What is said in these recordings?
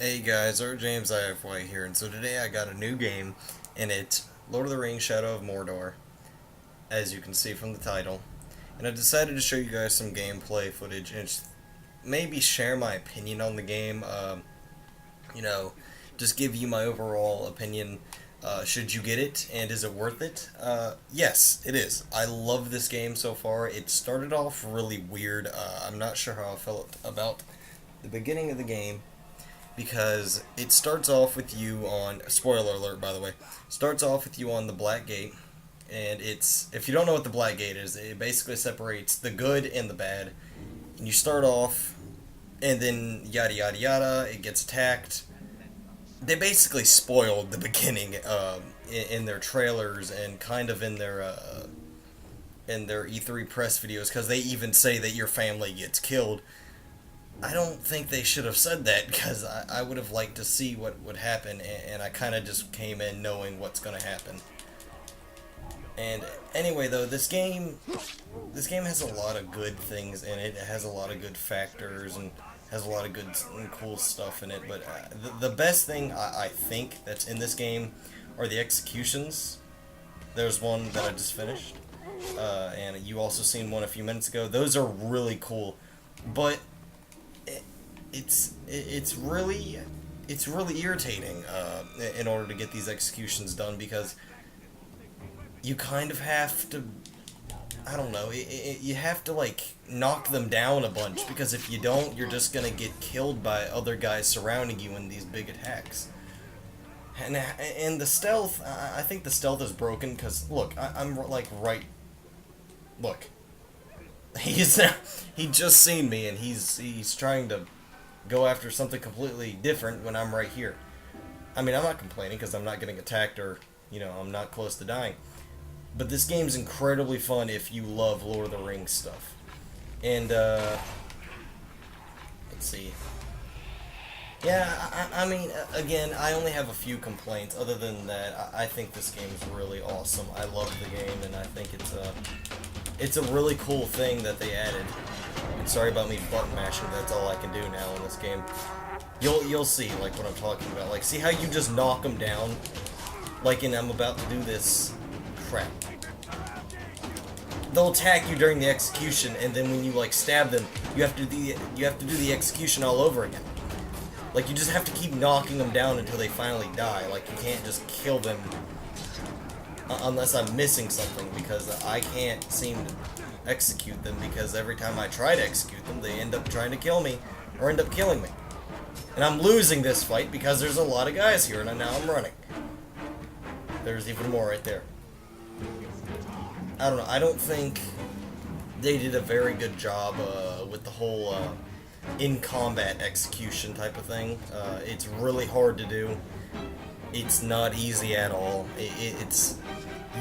Hey guys, Art James IFY here, and so today I got a new game, and it's Lord of the Rings Shadow of Mordor, as you can see from the title. And I decided to show you guys some gameplay footage and maybe share my opinion on the game, you know, just give you my overall opinion. Should you get it, and is it worth it? Yes, it is. I love this game so far. It started off really weird. I'm not sure how I felt about the beginning of the game, because it starts off with you on, spoiler alert by the way, starts off with you on the Black Gate, and it's, if you don't know what the Black Gate is, it basically separates the good and the bad, and you start off, and then yada yada yada, it gets attacked. They basically spoiled the beginning in their trailers and kind of in their E3 press videos, because they even say that your family gets killed. I don't think they should have said that, because I would have liked to see what would happen, and I kind of just came in knowing what's going to happen. And anyway, though, this game has a lot of good things in it. It has a lot of good factors and has a lot of good and cool stuff in it. But the best thing I think that's in this game are the executions. There's one that I just finished, and you also seen one a few minutes ago. Those are really cool, but it's really irritating in order to get these executions done, because you kind of have to, I don't know, you have to like knock them down a bunch, because if you don't, you're just gonna get killed by other guys surrounding you in these big attacks. And the stealth, I think the stealth is broken, because look, I'm like right, look, he just seen me, and he's trying to go after something completely different when I'm right here. I mean, I'm not complaining because I'm not getting attacked, or, you know, I'm not close to dying. But this game's incredibly fun if you love Lord of the Rings stuff. And, let's see. Yeah, I mean, again, I only have a few complaints. Other than that, I think this game is really awesome. I love the game, and I think it's a really cool thing that they added. And sorry about me button mashing, that's all I can do now in this game. You'll see, like, what I'm talking about. Like, see how you just knock them down? Like, and I'm about to do this. Crap. They'll attack you during the execution, and then when you, like, stab them, you have to do the execution all over again. Like, you just have to keep knocking them down until they finally die. Like, you can't just kill them unless I'm missing something, because I can't seem to execute them, because every time I try to execute them, they end up trying to kill me, or end up killing me. And I'm losing this fight because there's a lot of guys here, and now I'm running. There's even more right there. I don't know, I don't think they did a very good job with the whole in-combat execution type of thing. It's really hard to do. It's not easy at all.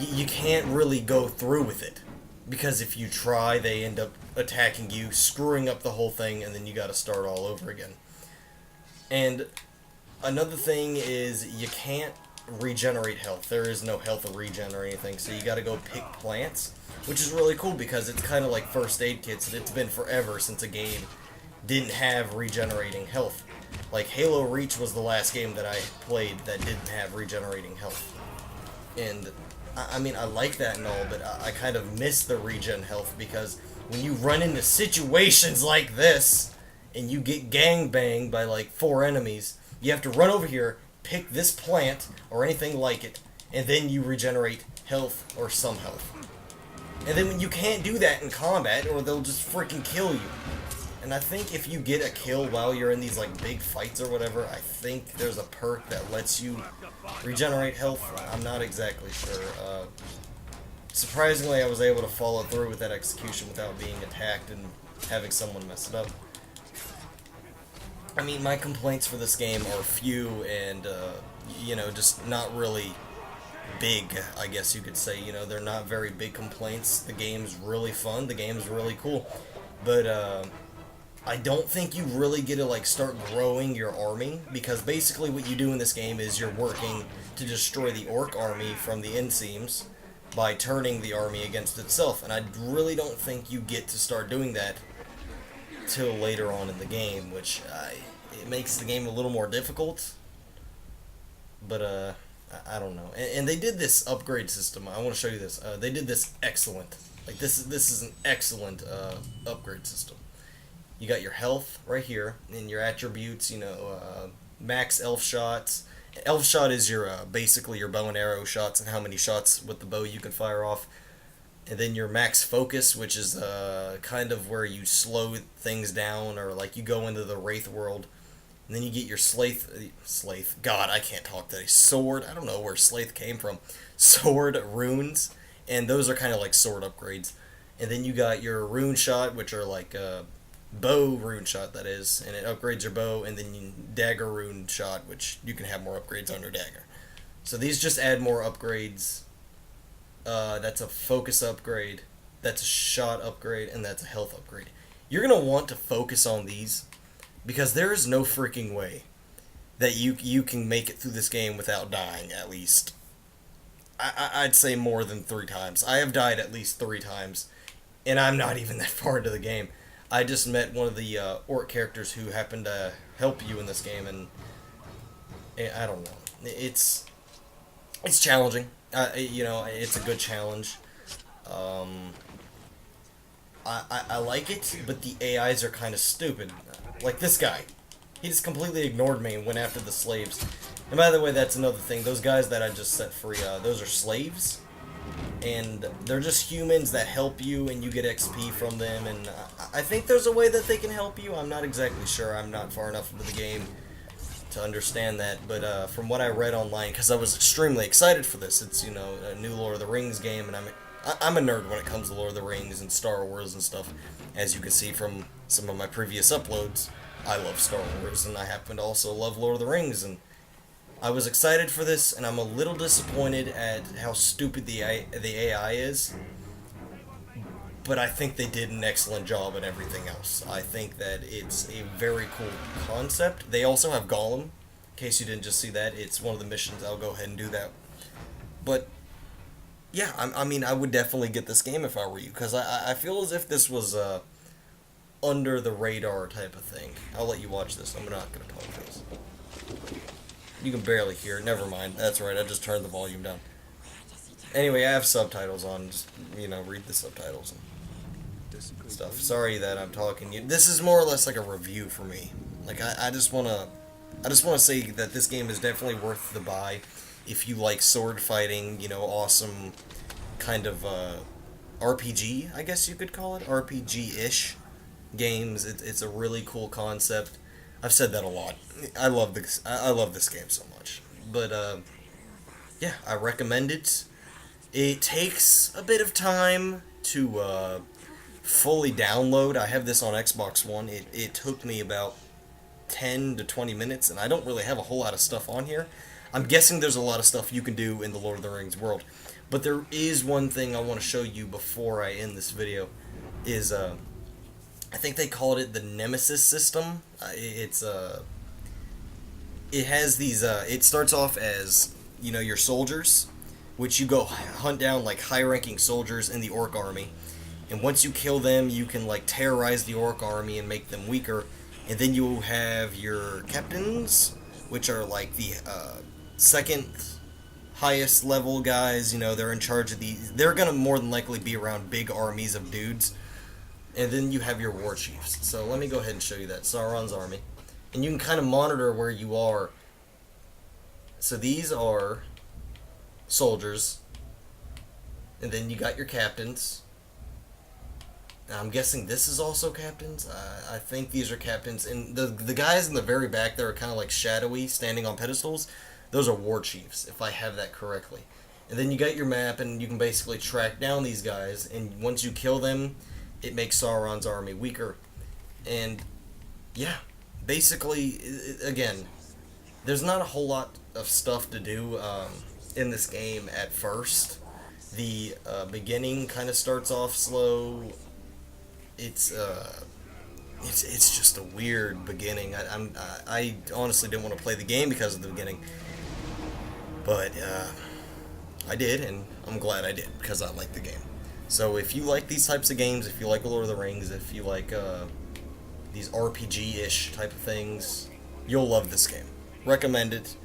You can't really go through with it, because if you try, they end up attacking you, screwing up the whole thing, and then you gotta start all over again. And another thing is, you can't regenerate health. There is no health regen or anything, so you gotta go pick plants, which is really cool, because it's kind of like first aid kits, and it's been forever since a game didn't have regenerating health. Like, Halo Reach was the last game that I played that didn't have regenerating health. And I mean, I like that and all, but I kind of miss the regen health, because when you run into situations like this, and you get gangbanged by like 4 enemies, you have to run over here, pick this plant, or anything like it, and then you regenerate health, or some health. And then you can't do that in combat, or they'll just freaking kill you. And I think if you get a kill while you're in these like big fights or whatever, I think there's a perk that lets you regenerate health. I'm not exactly sure. Surprisingly, I was able to follow through with that execution without being attacked and having someone mess it up. I mean, my complaints for this game are few and, you know, just not really big, I guess you could say. You know, they're not very big complaints. The game's really fun. The game's really cool. But, I don't think you really get to, like, start growing your army, because basically what you do in this game is you're working to destroy the orc army from the inseams by turning the army against itself, and I really don't think you get to start doing that until later on in the game, which it makes the game a little more difficult. But I don't know. And they did this upgrade system. I want to show you this. They did this excellent. Like this is an excellent upgrade system. You got your health right here and your attributes. You know, max elf shots. Elf shot is your basically your bow and arrow shots and how many shots with the bow you can fire off. And then your max focus, which is kind of where you slow things down, or like you go into the wraith world. And then you get your Slaith. God, I can't talk today. Sword. I don't know where Slaith came from. Sword runes, and those are kind of like sword upgrades. And then you got your rune shot, which are like bow rune shot, that is, and it upgrades your bow. And then dagger rune shot, which you can have more upgrades on your dagger. So these just add more upgrades. That's a focus upgrade. That's a shot upgrade, and that's a health upgrade. You're gonna want to focus on these, because there is no freaking way that you can make it through this game without dying, at least. I'd say more than 3 times. I have died at least 3 times, and I'm not even that far into the game. I just met one of the orc characters who happened to help you in this game, and I don't know. It's challenging. You know, it's a good challenge. I like it, but the AIs are kind of stupid. Like this guy. He just completely ignored me and went after the slaves. And by the way, that's another thing. Those guys that I just set free, those are slaves. And they're just humans that help you and you get XP from them. And I think there's a way that they can help you. I'm not exactly sure. I'm not far enough into the game to understand that. But from what I read online, because I was extremely excited for this. It's, you know, a new Lord of the Rings game. And I'm a nerd when it comes to Lord of the Rings and Star Wars and stuff. As you can see from some of my previous uploads, I love Star Wars, and I happen to also love Lord of the Rings, and I was excited for this, and I'm a little disappointed at how stupid the AI is, but I think they did an excellent job at everything else. I think that it's a very cool concept. They also have Gollum, in case you didn't just see that. It's one of the missions. I'll go ahead and do that. But yeah, I mean, I would definitely get this game if I were you, because I feel as if this was under the radar type of thing. I'll let you watch this. I'm not going to talk this. You can barely hear it. Never mind. That's right. I just turned the volume down. Anyway, I have subtitles on. Just, you know, read the subtitles and stuff. Sorry that I'm talking. This is more or less like a review for me. Like, I just want to say that this game is definitely worth the buy. If you like sword fighting, you know, awesome kind of RPG, I guess you could call it, RPG-ish games. It's a really cool concept. I've said that a lot. I love this game so much. But yeah, I recommend it. It takes a bit of time to fully download. I have this on Xbox One. It took me about 10 to 20 minutes, and I don't really have a whole lot of stuff on here. I'm guessing there's a lot of stuff you can do in the Lord of the Rings world. But there is one thing I want to show you before I end this video. Is, I think they called it the Nemesis system. It has these, it starts off as, you know, your soldiers, which you go hunt down, like, high-ranking soldiers in the orc army. And once you kill them, you can, like, terrorize the orc army and make them weaker. And then you have your captains, which are, like, the, second highest level guys. You know, they're in charge of these. They're gonna more than likely be around big armies of dudes. And then you have your war chiefs. So let me go ahead and show you that. Sauron's army. And you can kind of monitor where you are. So these are soldiers. And then you got your captains. Now I'm guessing this is also captains. I think these are captains. And the guys in the very back that are kind of like shadowy, standing on pedestals, those are war chiefs, if I have that correctly. And then you got your map, and you can basically track down these guys. And once you kill them, it makes Sauron's army weaker. And yeah, basically, again, there's not a whole lot of stuff to do in this game at first. The beginning kind of starts off slow. It's just a weird beginning. I honestly didn't want to play the game because of the beginning, but I did, and I'm glad I did because I like the game. So if you like these types of games, if you like Lord of the Rings, if you like these RPG-ish type of things, you'll love this game. Recommend it.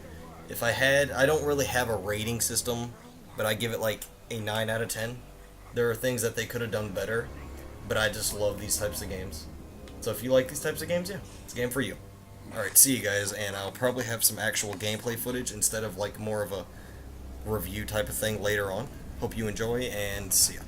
If I don't really have a rating system, but I give it like a 9 out of 10. There are things that they could have done better, but I just love these types of games. So if you like these types of games, yeah, it's a game for you. Alright, see you guys, and I'll probably have some actual gameplay footage instead of like more of a review type of thing later on. Hope you enjoy, and see ya.